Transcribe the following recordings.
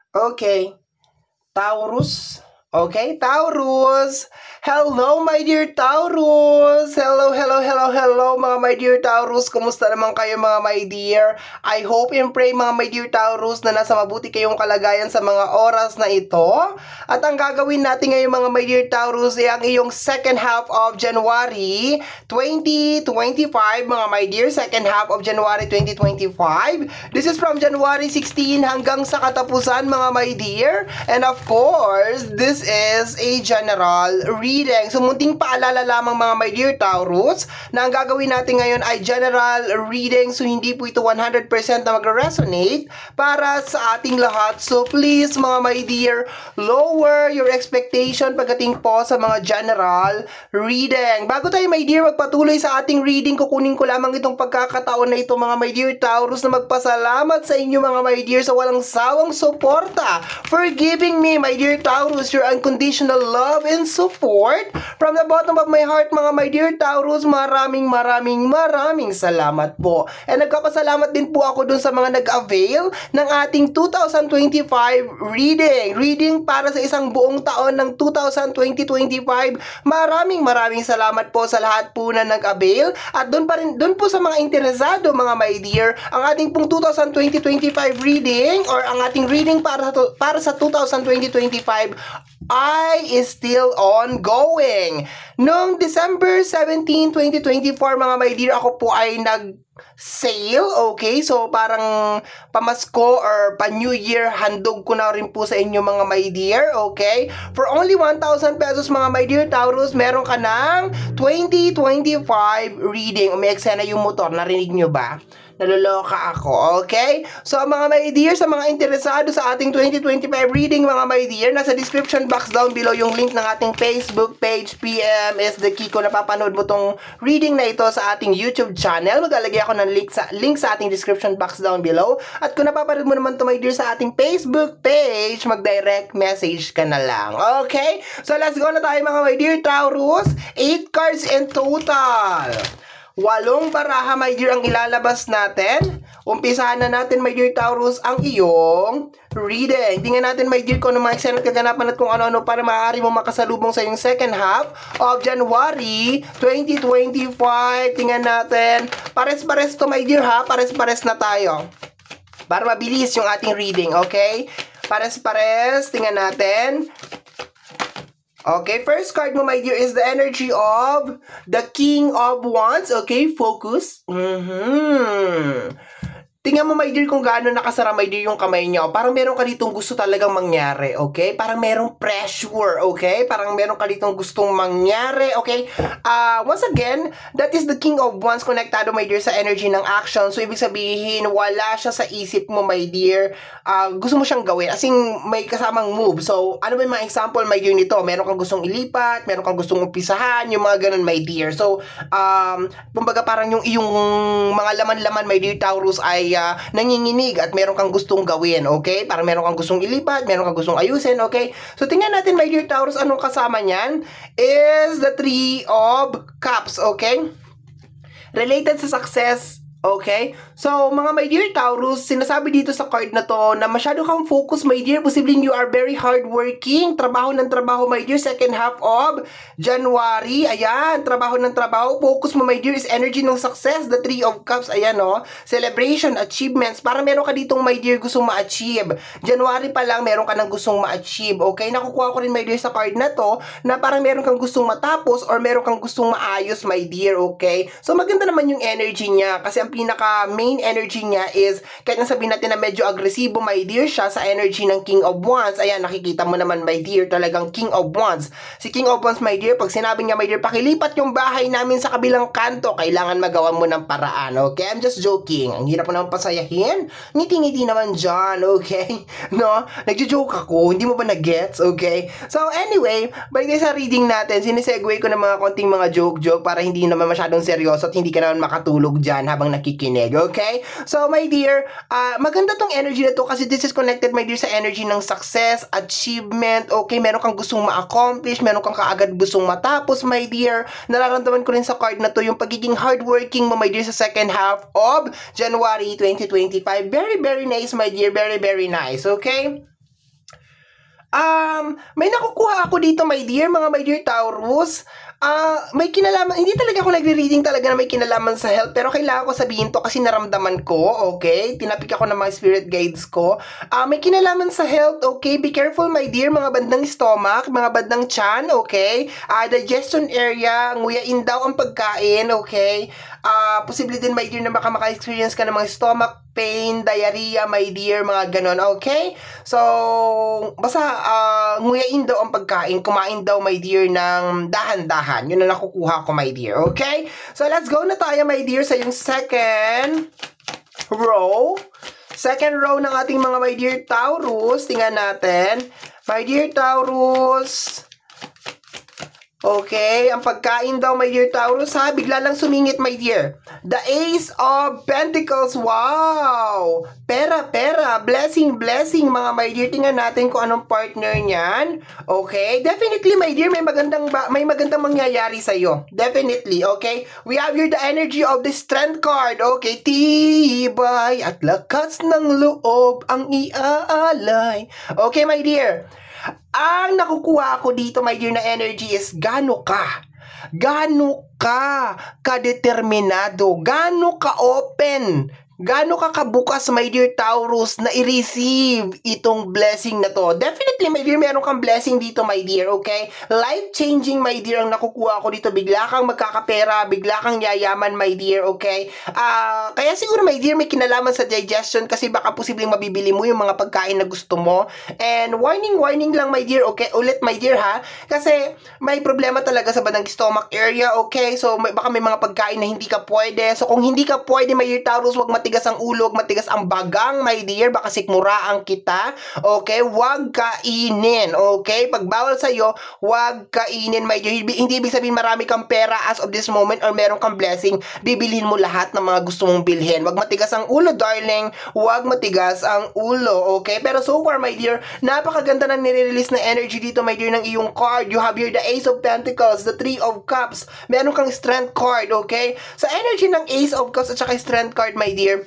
Okay. Taurus. Okay, Taurus. Hello, my dear Taurus. Hello, hello, hello, hello, mga my dear Taurus. Kumusta naman kayo, mga my dear? I hope and pray, mga my dear Taurus, na nasa mabuti kayong kalagayan sa mga oras na ito. At ang gagawin natin ngayon, mga my dear Taurus, ay ang iyong second half of January 2025, mga my dear, second half of January 2025. This is from January 16 hanggang sa katapusan, mga my dear. And of course, this is a general reading. So, munting paalala lamang, mga my dear Taurus, na ang gagawin natin ngayon ay general reading. So, hindi po ito 100% na mag-resonate para sa ating lahat. So, please, mga my dear, lower your expectation pagdating po sa mga general reading. Bago tayo, my dear, magpatuloy sa ating reading, kukunin ko lamang itong pagkakataon na ito, mga my dear Taurus, na magpasalamat sa inyo, mga my dear, sa walang sawang suporta for giving me, my dear Taurus, your unconditional love and support. From the bottom of my heart, mga my dear Taurus, maraming salamat po. And nagkapasalamat din po ako dun sa mga nag-avail ng ating 2025 reading. Reading para sa isang buong taon ng 2025. Maraming salamat po sa lahat po na nag-avail. At dun po sa mga interesado, mga my dear, ang ating pong 2025 reading or ang ating reading para sa 2025 is still ongoing. Noong December 17, 2024, mga my dear, ako po ay nag-sale, okay? So, parang pamasko or pa-New Year, handog ko na rin po sa inyo, mga my dear, okay? For only 1,000 pesos, mga my dear Taurus, meron ka ng 2025 reading. Umiexena yung motor, narinig nyo ba? Naloloka ako, okay? So, mga my dear, sa mga interesado sa ating 2025 reading, mga my dear, nasa description box down below yung link ng ating Facebook page, PM is the key ko, napapanood mo tong reading na ito sa ating YouTube channel. Maglalagay ako ng link sa ating description box down below. At kung napapanood mo naman to, my dear, sa ating Facebook page, mag-direct message ka na lang, okay? So, let's go na tayo, mga my dear Taurus. 8 cards in total. 8 baraha, my dear, ang ilalabas natin. Umpisahan na natin, my dear Taurus, ang iyong reading. Tingnan natin, my dear, kung ano mga eksena at kaganapan at kung ano-ano para maaari mo makasalubong sa iyong second half of January 2025. Tingnan natin. Pares-pares to, my dear, ha? Pares-pares na tayo. Para mabilis yung ating reading, okay? Pares-pares. Tingnan natin. Okay, first card mo, my dear, is the energy of the King of Wands. Okay, focus. Tingnan mo, my dear, kung gaano nakasara, my dear, yung kamay niya. Parang meron ka ditong gusto talagang mangyari, okay? Parang merong pressure, okay? Parang meron ka ditong gustong mangyari, okay? Once again, that is the King of Wands konektado, my dear, sa energy ng action. So, ibig sabihin, wala siya sa isip mo, my dear. Gusto mo siyang gawin. As in, may kasamang move. So, ano ba yung mga example, my dear, nito? Meron kang gustong ilipat, meron kang gustong umpisahan, yung mga ganun, my dear. So, kumbaga parang yung iyong mga laman-laman, my dear Taurus, ay nanginginig at meron kang gustong gawin, okay? Parang meron kang gustong ilipat, meron kang gustong ayusin, okay? So, tingnan natin, my dear Taurus, anong kasama niyan is the 3 of Cups, okay? Related sa success, okay? So, mga my dear Taurus, sinasabi dito sa card na to na masyado kang focus, my dear. Posibleng you are very hardworking. Trabaho ng trabaho, my dear. Second half of January. Ayan, trabaho ng trabaho. Focus mo, my dear, is energy ng success. The 3 of Cups, ayan, no? Celebration, achievements. Para meron ka ditong, my dear, gustong ma-achieve. January pa lang, meron ka ng gustong ma-achieve, okay? Nakukuha ko rin, my dear, sa card na to na parang meron kang gustong matapos or meron kang gustong maayos, my dear, okay? So, maganda naman yung energy niya kasi ang pinaka main energy niya is, kahit nasabihin natin na medyo agresibo, my dear, siya sa energy ng King of Wands. Ayan, nakikita mo naman, my dear, talagang King of Wands. Si King of Wands, my dear, pag sinabi niya, my dear, pakilipat yung bahay namin sa kabilang kanto, kailangan magawa mo ng paraan, okay? I'm just joking. Ang hirap mo naman pasayahin. Ngiti-ngiti naman dyan, okay? No? Nagjo-joke ako. Hindi mo ba na-gets, okay? So, anyway, balik sa reading natin, sinisegue ko ng mga konting mga joke-joke para hindi naman masyadong seryoso at hindi ka naman makatulog dyan habang nakikinig, okay? So, my dear, maganda tong energy na to kasi this is connected, my dear, sa energy ng success, achievement, okay? Meron kang gustong ma-accomplish, meron kang kaagad gustong matapos, my dear. Nararamdaman ko rin sa card na to yung pagiging hardworking mo, my dear, sa second half of January 2025. Very, very nice, my dear. Very, very nice, okay? May nakukuha ako dito, my dear, mga my dear Taurus. May kinalaman, hindi talaga ako nagre-reading talaga na may kinalaman sa health, pero kailangan ko sabihin to kasi naramdaman ko, okay? Tinapik ako ng mga spirit guides ko. May kinalaman sa health, okay? Be careful, my dear, mga bandang stomach, mga bandang tiyan, okay? Digestion area, nguyain daw ang pagkain, okay? Posible din, my dear, na baka maka-experience ka ng mga stomach pain, diarrhea, my dear, mga ganon, okay? So, basta, nguyain daw ang pagkain, kumain daw, my dear, ng dahan-dahan. Yun na nakukuha ko, my dear, okay? So, let's go na tayo, my dear, sa yung second row. Second row ng ating mga, my dear, Taurus. Tingnan natin. My dear, Taurus. Okay, ang pagkain daw, my dear Taurus, ha? Bigla lang sumingit, my dear. The Ace of Pentacles, wow! Pera, blessing, mga my dear. Tingnan natin kung anong partner niyan. Okay, definitely, my dear, may magandang mangyayari sa'yo. Definitely, okay? We have here the energy of the Strength card. Okay, tibay at lakas ng loob ang iaalay. Okay, my dear. Ang nakukuha ako dito, my dear, na energy is gaano ka kadeterminado, gaano ka open, gaano ka kabukas, my dear Taurus, na i-receive itong blessing na to. Definitely, my dear, meron kang blessing dito, my dear, okay? Life-changing, my dear, ang nakukuha ko dito. Bigla kang magkakapera, bigla kang yayaman, my dear, okay? Kaya siguro, my dear, may kinalaman sa digestion kasi baka posibleng mabibili mo yung mga pagkain na gusto mo. And warning lang, my dear, okay? Ulit, my dear, ha? Kasi may problema talaga sa bandang stomach area, okay? So, baka may mga pagkain na hindi ka pwede. So, kung hindi ka pwede, my dear Taurus, wag matigas ang ulo, matigas ang bagang, my dear, baka sikmuraan kita, okay? Wag kainin, okay? Pag bawal sa'yo, wag kainin, my dear. Hindi ibig sabihin marami kang pera as of this moment or meron kang blessing, bibilhin mo lahat ng mga gusto mong bilhin. Wag matigas ang ulo, darling. Wag matigas ang ulo, okay? Pero so far, my dear, napakaganda na nire-release na energy dito, my dear, ng iyong card. You have here the Ace of Pentacles, the Three of Cups. Meron kang Strength card, okay? Sa energy ng Ace of Cups at saka Strength card, my dear,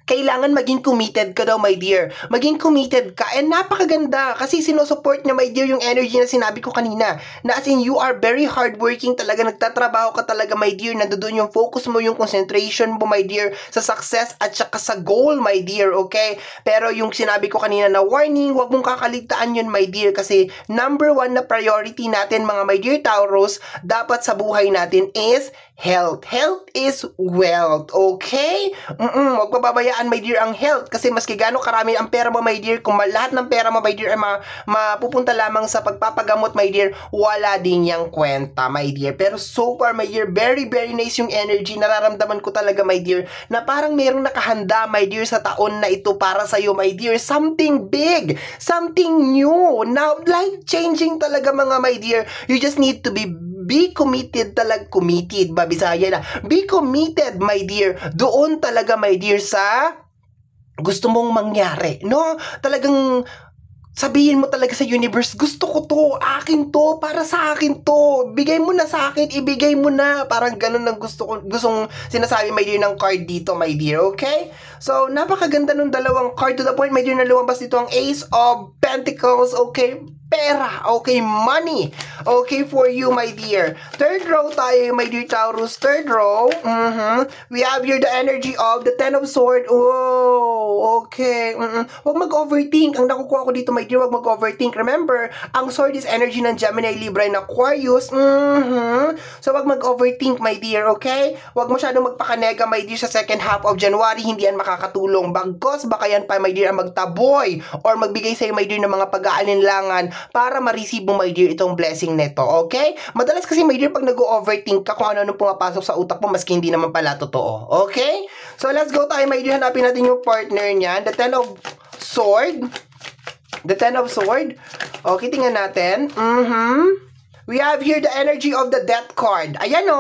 kailangan maging committed ka daw, my dear. Maging committed ka. And napakaganda. Kasi sinusupport niya, my dear, yung energy na sinabi ko kanina. Na as in, you are very hardworking talaga. Nagtatrabaho ka talaga, my dear. Nandoon yung focus mo, yung concentration mo, my dear, sa success at saka sa goal, my dear. Okay? Pero yung sinabi ko kanina na warning, wag mong kakaligtaan yun, my dear. Kasi number one na priority natin, mga my dear Taurus, dapat sa buhay natin is health. Health is wealth. Okay? Wag pababayaan, my dear, ang health. Kasi maski gaano karami ang pera mo, my dear, kung lahat ng pera mo, my dear, ay mapupunta lamang sa pagpapagamot, my dear, wala din yang kwenta, my dear. Pero so far, my dear, very nice yung energy. Nararamdaman ko talaga, my dear, na parang mayroong nakahanda, my dear, sa taon na ito para sa'yo, my dear. Something big. Something new. Now, life-changing talaga, mga my dear. You just need to be committed committed ba Bisaya na. Be committed, my dear. Doon talaga, my dear, sa gusto mong mangyari, no? Talagang sabihin mo talaga sa universe, gusto ko to, akin to, para sa akin to, bigay mo na sa akin, ibigay mo na, parang ganun ang gustong sinasabi, my dear, ng card dito, my dear, okay? So, napakaganda nung dalawang card, to the point, my dear, na lumabas dito ang Ace of Pentacles, okay? Pera, okay, money, okay, for you, my dear. Third row tayo, my dear Taurus. Third row, we have here the energy of the Ten of Swords. Oh, okay. Huwag mag-overthink. Ang nakukuha ko dito, my dear, huwag mag-overthink. Remember, ang sword is energy ng Gemini, Libra, and Aquarius. So, huwag mag-overthink, my dear, okay? Huwag masyadong magpakanega, my dear, sa second half of January. Hindi yan makakatulong. Bagkos, baka yan pa, my dear, ang magtaboy or magbigay sa'yo, my dear, ng mga pag-aalinlangan para ma-receive mo, my dear, itong blessing neto, okay? Madalas kasi, my dear, pag nag-overthink ka kung ano-ano pumapasok sa utak mo, maski hindi naman pala totoo, okay? So, let's go tayo, my dear, hanapin natin yung partner niyan, the Ten of Sword. The Ten of Sword. Okay, tingnan natin. We have here the energy of the death card. Ayan o.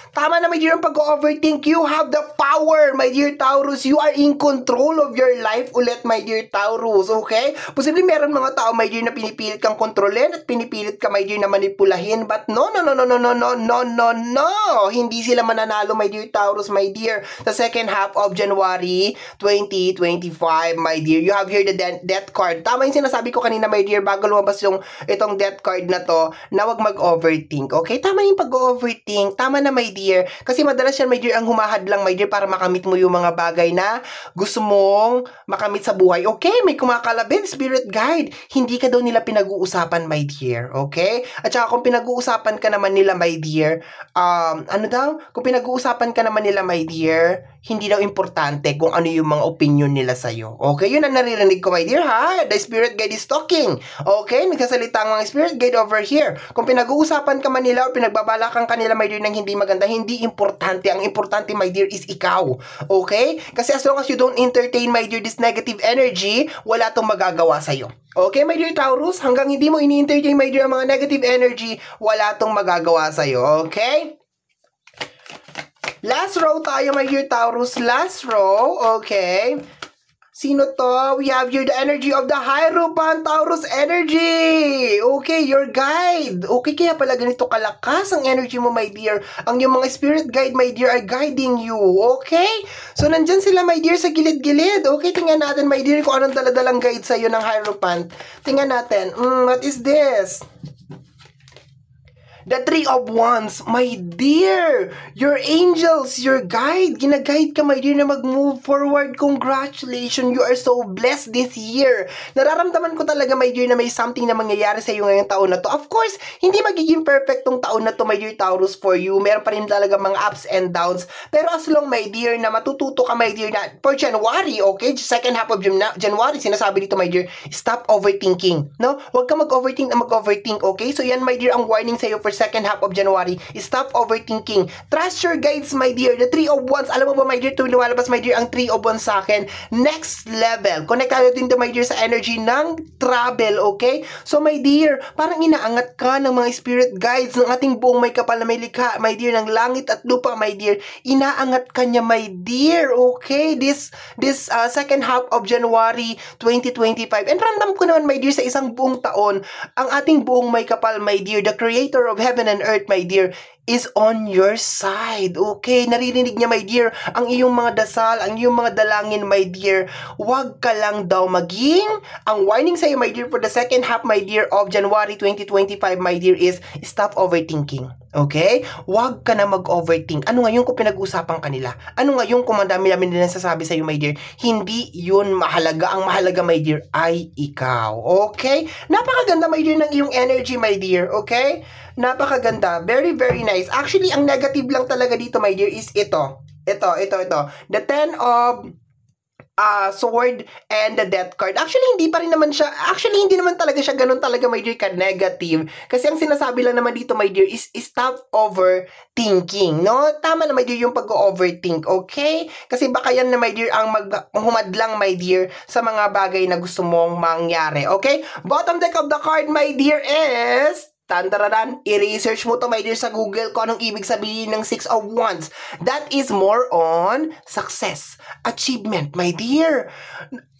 Tama na, my dear, ang pag-overthink. You have the power, my dear Taurus. You are in control of your life ulit, my dear Taurus. Okay? Posible meron mga tao, my dear, na pinipilit kang kontrolin at pinipilit ka, my dear, na manipulahin. But no. Hindi sila mananalo, my dear Taurus, my dear. Sa second half of January 2025, my dear. You have here the death card. Tama yung sinasabi ko kanina, my dear, bago lumabas yung itong death card na to, na wag mag-overthink. Okay? Tama yung pag-overthink. Tama na, my dear. Kasi madalas yan, my dear, ang humahad lang, my dear, para makamit mo yung mga bagay na gusto mong makamit sa buhay. Okay? May kumakalabit, spirit guide. Hindi ka daw nila pinag-uusapan, my dear. Okay? At saka kung pinag-uusapan ka naman nila, my dear, kung pinag-uusapan ka naman nila, my dear, hindi daw importante kung ano yung mga opinion nila sa'yo. Okay? Yun ang naririnig ko, my dear, ha? The spirit guide is talking. Okay? Nagsasalita ang mga spirit guide over here. Kung pinag-uusapan ka man nila o pinagbabalakan ka nila, my dear, ng hindi maganda, hindi importante. Ang importante, my dear, is ikaw. Okay? Kasi as long as you don't entertain, my dear, this negative energy, wala tong magagawa sa'yo. Okay, my dear Taurus? Hanggang hindi mo ini-entertain, my dear, ang mga negative energy, wala tong magagawa sa'yo. Okay? Last row tayo, my dear Taurus. Last row. Okay. Sino to? We have here the energy of the Hierophant, Taurus energy. Okay, your guide. Okay, kaya pala ganito kalakas ang energy mo, my dear. Ang yung mga spirit guide, my dear, are guiding you. Okay? So, nandyan sila, my dear, sa gilid-gilid. Okay, tingnan natin, my dear, kung anong daladalang guide sa'yo ng Hierophant. Tingnan natin. What is this? The Three of Wands, my dear, your angels, your guide, ginaguide ka, my dear, na mag-move forward. Congratulations, you are so blessed this year. Nararamdaman ko talaga, my dear, na may something na mangyayari sa iyo ngayong taon na to. Of course, hindi magiging perfect tong taon na to, my dear Taurus, for you. Meron pa rin talaga mga ups and downs. Pero as long, my dear, na matututo ka, my dear, na for January, okay, second half of January, sinasabi dito, my dear, stop overthinking. No? Huwag ka mag-overthink na mag-overthink, okay? So yan, my dear, ang warning sa'yo for second half of January, stop overthinking. Trust your guides, my dear. The Three of Wands, alam mo ba, my dear, tuwing lumalabas, my dear, ang Three of Wands sa akin, next level. Konektado din to, my dear, sa energy ng travel, okay? So, my dear, parang inaangat ka ng mga spirit guides ng ating buong may kapal na may likha, my dear, ng langit at lupa, my dear. Inaangat ka niya, my dear, okay? This second half of January 2025. And random ko naman, my dear, sa isang buong taon, ang ating buong may kapal, my dear, the creator of heaven and earth, my dear, is on your side. Okay? Naririnig niya, my dear, ang iyong mga dasal, ang iyong mga dalangin, my dear. Huwag ka lang daw maging, ang warning sa'yo, my dear, for the second half, my dear, of January 2025, my dear, is stop overthinking. Okay? Huwag ka na mag-overthink. Ano ngayon kung pinag-usapan kanila? Ano ngayon kung madami-dami nila nasasabi sa'yo, my dear? Hindi yun mahalaga. Ang mahalaga, my dear, ay ikaw. Okay? Napakaganda, my dear, ng iyong energy, my dear. Okay? Napakaganda. Very, very nice. Actually, ang negative lang talaga dito, my dear, is ito. Ito. The 10 of sword and the death card. Actually, hindi naman talaga siya ganun talaga, my dear, ka-negative. Kasi ang sinasabi lang naman dito, my dear, is stop overthinking, no? Tama na, my dear, yung pag-overthink, okay? Kasi baka yan na, my dear, ang humadlang, my dear, sa mga bagay na gusto mong mangyari, okay? Bottom deck of the card, my dear, is tantararan, i-research mo to, my dear, sa Google kung anong ibig sabihin ng Six of Wands. That is more on success, achievement, my dear.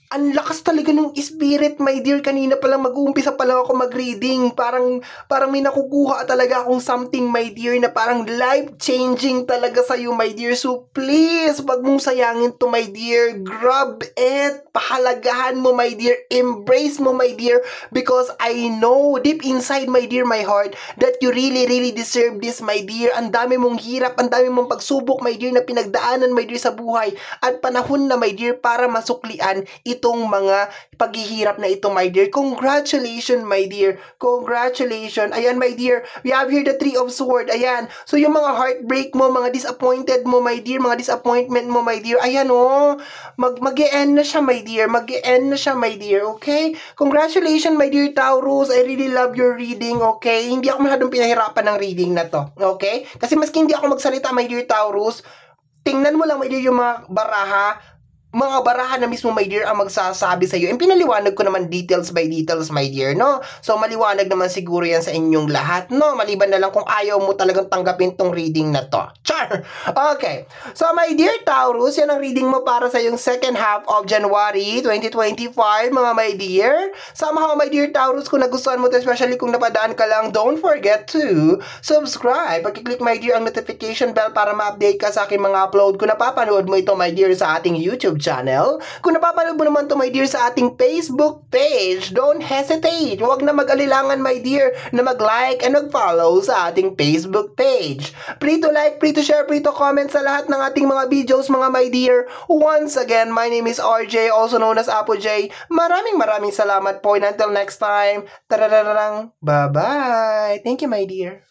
Ang lakas talaga ng spirit, my dear. Kanina pa lang mag-uumpisa pa lang ako mag-reading. Parang may nakukuha talaga akong something, my dear, na parang life-changing talaga sa'yo, my dear. So, please, wag mong sayangin to, my dear. Grab it. Pahalagahan mo, my dear. Embrace mo, my dear. Because I know, deep inside, my dear, my heart, that you really, really deserve this, my dear. Ang dami mong hirap, ang dami mong pagsubok, my dear, na pinagdaanan, my dear, sa buhay. At panahon na, my dear, para masuklian itong mga paghihirap na ito, my dear. Congratulations, my dear. Congratulations. Ayan, my dear. We have here the Three of Swords. Ayan. So, yung mga heartbreak mo, mga disappointed mo, my dear, mga disappointment mo, my dear. Ayan, oh. Mag-e-end na siya, my dear. Mag-e-end na siya, my dear. Okay? Congratulations, my dear Taurus. I really love your reading, okay? Hindi ako masyadong pinahirapan ng reading na to. Okay? Kasi maski hindi ako magsalita, my dear Taurus, tingnan mo lang, my dear, yung mga baraha. mga barahan na mismo, my dear, ang magsasabi sa iyo. And pinaliwanag ko naman details by details, my dear, no? So, maliwanag naman siguro yan sa inyong lahat, no? Maliban na lang kung ayaw mo talagang tanggapin tong reading na to. Char! Okay. So, my dear Taurus, yan ang reading mo para sa yung second half of January 2025, mga my dear. Somehow, my dear Taurus, kung nagustuhan mo to, especially kung napadaan ka lang, don't forget to subscribe. Pag-click, my dear, ang notification bell para ma-update ka sa aking mga upload. Kung napapanood mo ito, my dear, sa ating YouTube channel. Kung napapanood mo naman to, my dear, sa ating Facebook page, don't hesitate. Huwag na mag-alilangan, my dear, na mag-like and mag-follow sa ating Facebook page. Free to like, free to share, free to comment sa lahat ng ating mga videos, mga my dear. Once again, my name is RJ, also known as Apo J. Maraming salamat po, and until next time, tarararang, bye-bye. Thank you, my dear.